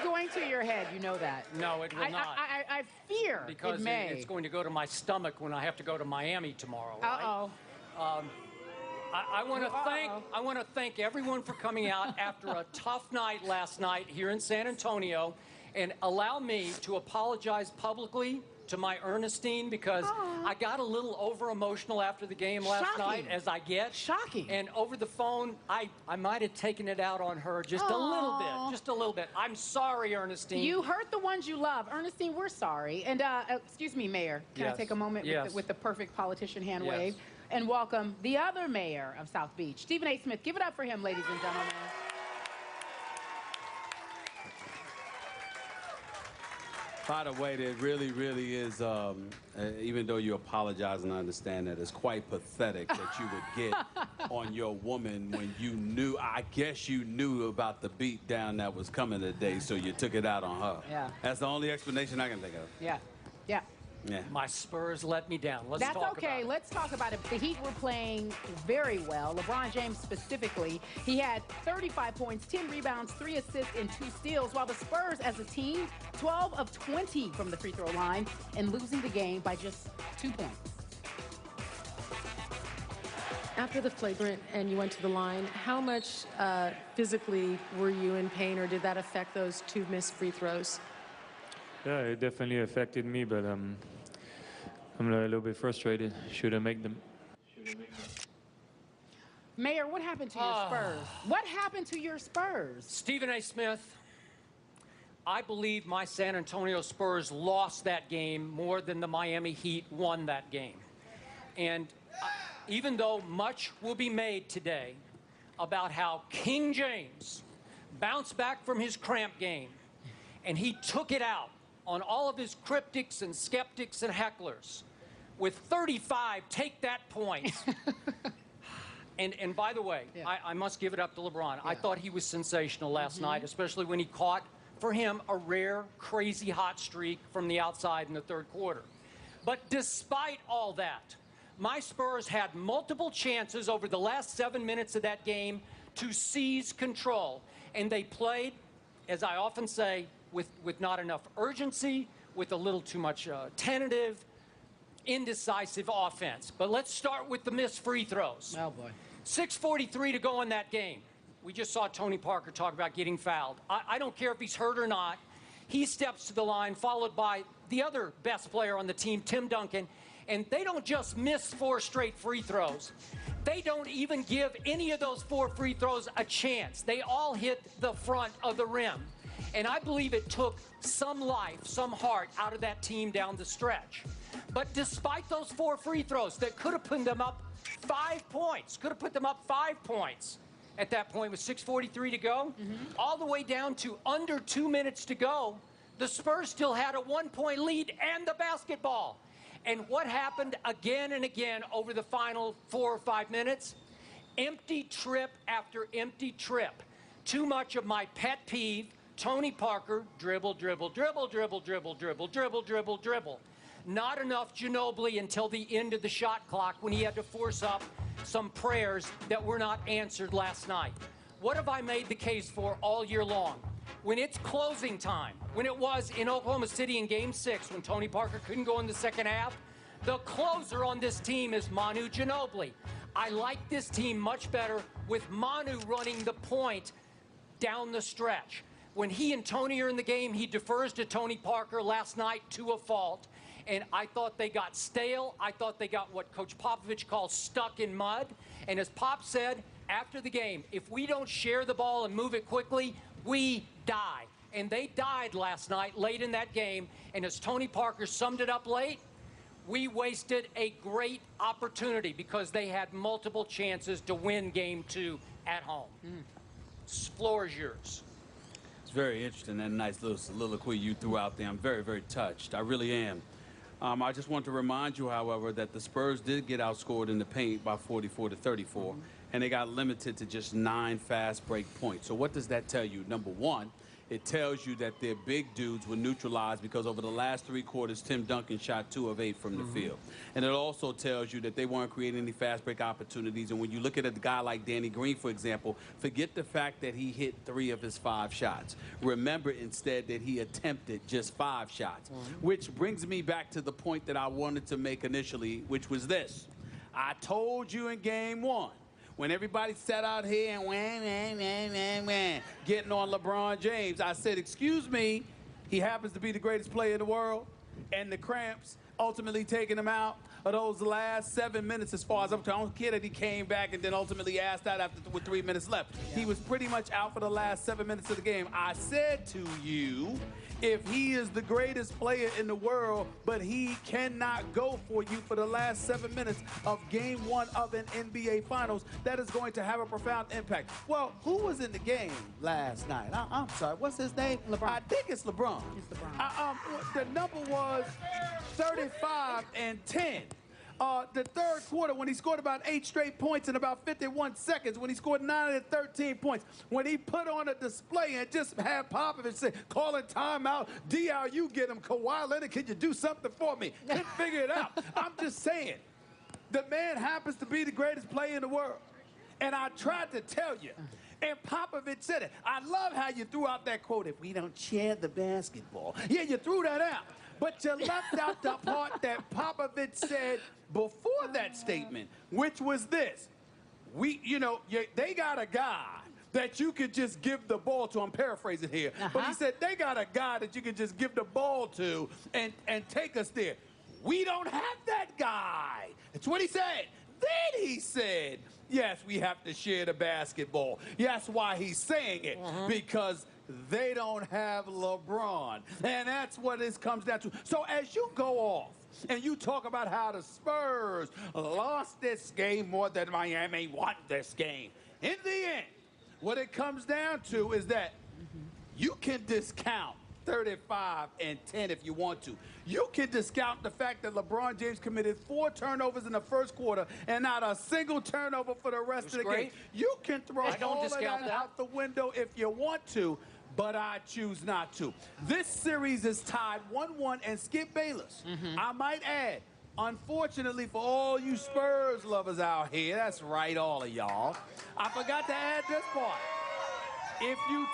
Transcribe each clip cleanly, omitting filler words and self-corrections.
going to your head. You know that. No, it will not. I fear because it may. It's going to go to my stomach when I have to go to Miami tomorrow. Right? I want to thank everyone for coming out after a tough night last night here in San Antonio, and allow me to apologize publicly to my Ernestine, because I got a little over emotional after the game last night, as I get. Shocking. And over the phone, I might have taken it out on her just a little bit. I'm sorry, Ernestine. You hurt the ones you love. Ernestine, we're sorry. And excuse me, Mayor, can I take a moment with the perfect politician hand wave and welcome the other mayor of South Beach, Stephen A. Smith. Give it up for him, ladies and gentlemen. By the way, it really, really is, even though you apologize and I understand that, it's quite pathetic that you would get on your woman when you knew, I guess you knew about the beat down that was coming today, so you took it out on her. Yeah. That's the only explanation I can think of. Yeah. Yeah. Yeah. My Spurs let me down. Let's talk about it. That's okay. Let's talk about it. The Heat were playing very well. LeBron James specifically. He had 35 points, 10 rebounds, 3 assists, and 2 steals, while the Spurs as a team, 12 of 20 from the free throw line, and losing the game by just 2 points. After the flagrant and you went to the line, how much physically were you in pain, or did that affect those 2 missed free throws? Yeah, it definitely affected me, but I'm a little bit frustrated. Should I make them? Mayor, what happened to your Spurs? What happened to your Spurs? Stephen A. Smith, I believe my San Antonio Spurs lost that game more than the Miami Heat won that game. And even though much will be made today about how King James bounced back from his cramp game, and he took it out on all of his cryptics and skeptics and hecklers with 35 take that points. and by the way, I must give it up to LeBron. I thought he was sensational last night, especially when he caught, for him, a rare, crazy hot streak from the outside in the third quarter. But despite all that, my Spurs had multiple chances over the last 7 minutes of that game to seize control. And they played, as I often say, with not enough urgency, with a little too much tentative, indecisive offense. But let's start with the missed free throws. Oh, boy. 6:43 to go in that game. We just saw Tony Parker talk about getting fouled. I don't care if he's hurt or not. He steps to the line, followed by the other best player on the team, Tim Duncan, and they don't just miss 4 straight free throws. They don't even give any of those 4 free throws a chance. They all hit the front of the rim. And I believe it took some life, some heart out of that team down the stretch. But despite those 4 free throws that could have put them up 5 points, at that point with 6:43 to go, all the way down to under 2 minutes to go, the Spurs still had a 1-point lead and the basketball. And what happened again and again over the final 4 or 5 minutes? Empty trip after empty trip. Too much of my pet peeve, Tony Parker, dribble, dribble, dribble, dribble, dribble, dribble, dribble, dribble, dribble. Not enough Ginobili until the end of the shot clock when he had to force up some prayers that were not answered last night. What have I made the case for all year long? When it's closing time, when it was in Oklahoma City in Game 6, when Tony Parker couldn't go in the second half, the closer on this team is Manu Ginobili. I like this team much better with Manu running the point down the stretch. When he and Tony are in the game, he defers to Tony Parker last night to a fault. And I thought they got stale. I thought they got what Coach Popovich calls stuck in mud. And as Pop said after the game, if we don't share the ball and move it quickly, we die. And they died last night, late in that game. And as Tony Parker summed it up late, we wasted a great opportunity because they had multiple chances to win Game 2 at home. Floor is yours. It's very interesting, that nice little soliloquy you threw out there. I'm very, very touched. I really am. I just want to remind you, however, that the Spurs did get outscored in the paint by 44-34, and they got limited to just 9 fast break points. So what does that tell you? Number one, it tells you that their big dudes were neutralized because over the last 3 quarters, Tim Duncan shot 2 of 8 from the field. And it also tells you that they weren't creating any fast break opportunities. And when you look at a guy like Danny Green, for example, forget the fact that he hit 3 of his 5 shots. Remember instead that he attempted just 5 shots, which brings me back to the point that I wanted to make initially, which was this. I told you in game 1, when everybody sat out here and getting on LeBron James, I said, excuse me, he happens to be the greatest player in the world, and the cramps ultimately taking him out of those last 7 minutes as far as I'm concerned. I don't care that he came back and then ultimately asked out with 3 minutes left. He was pretty much out for the last 7 minutes of the game. I said to you, if he is the greatest player in the world, but he cannot go for you for the last 7 minutes of game 1 of an NBA Finals, that is going to have a profound impact. Well, who was in the game last night? I'm sorry, what's his name? LeBron. I think it's LeBron. It's LeBron. The number was 35 and 10. The third quarter, when he scored about 8 straight points in about 51 seconds, when he scored 9 and 13 points, when he put on a display and just had Popovich say, call a timeout, DRU get him, Kawhi Leonard, can you do something for me? Couldn't figure it out. I'm just saying, the man happens to be the greatest player in the world. And I tried to tell you. And Popovich said it. I love how you threw out that quote, if we don't share the basketball. Yeah, you threw that out. But you left out the part that Popovich said before that statement, which was this. They got a guy that you could just give the ball to. I'm paraphrasing here. But he said they got a guy that you could just give the ball to and take us there. We don't have that guy. That's what he said. Then he said, yes, we have to share the basketball. That's why he's saying it, because they don't have LeBron. And that's what this comes down to. So as you go off and you talk about how the Spurs lost this game more than Miami won this game, in the end, what it comes down to is that you can discount 35 and 10 if you want to. You can discount the fact that LeBron James committed 4 turnovers in the first quarter and not a single turnover for the rest of the game. You can throw all of that out the window if you want to, but I choose not to. This series is tied 1-1, and Skip Bayless, I might add, unfortunately for all you Spurs lovers out here, that's right, all of y'all, I forgot to add this part. If you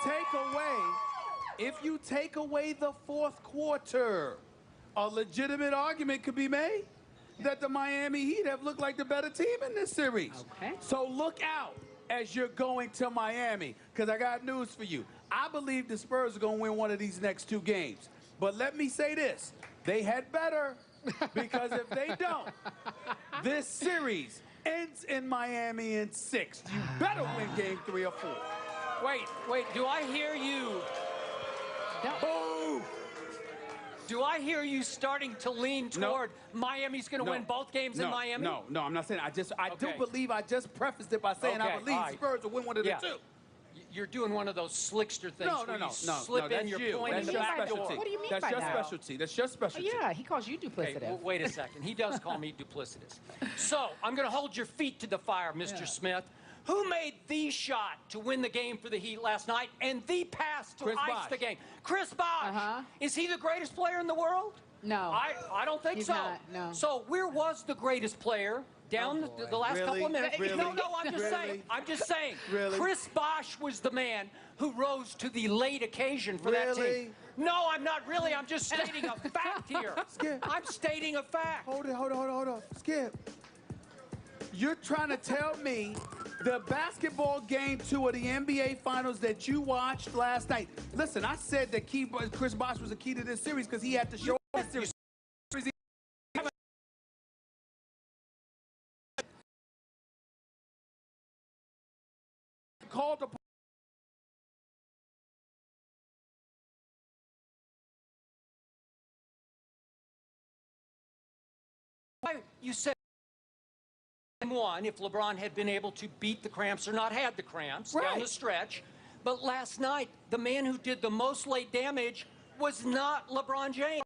take away the fourth quarter, a legitimate argument could be made that the Miami Heat have looked like the better team in this series. Okay. So look out as you're going to Miami, because I got news for you. I believe the Spurs are going to win one of these next 2 games. But let me say this. They had better, because if they don't, this series ends in Miami in 6. You better win game 3 or 4. Wait, do I hear you? Boo! Do I hear you starting to lean toward Miami's going to win both games in Miami? No, I'm not saying. I do believe I just prefaced it by saying I believe Spurs will win one of the 2. You're doing one of those slickster things where you slip in your point That's in the back door. What do you mean That's by your that? specialty. That's your specialty. Yeah, he calls you duplicitous. Okay, wait a second. He does call me duplicitous. So I'm going to hold your feet to the fire, Mr. Smith. Who made the shot to win the game for the Heat last night and the pass to ice the game? Chris Bosh. Is he the greatest player in the world? No. I don't think He's so. not, no. So where was the greatest player down the last couple of minutes? Really? No, I'm just saying. I'm just saying. Really? Chris Bosh was the man who rose to the late occasion for that team. No, I'm not really. I'm just stating a fact here. Skip. I'm stating a fact. Hold on. Skip. You're trying to tell me the basketball game 2 of the NBA Finals that you watched last night. Listen, I said that Chris Bosh was a key to this series because he had to show this series. Called the you said one if LeBron had been able to beat the cramps or not had the cramps down the stretch. But last night, the man who did the most late damage was not LeBron James.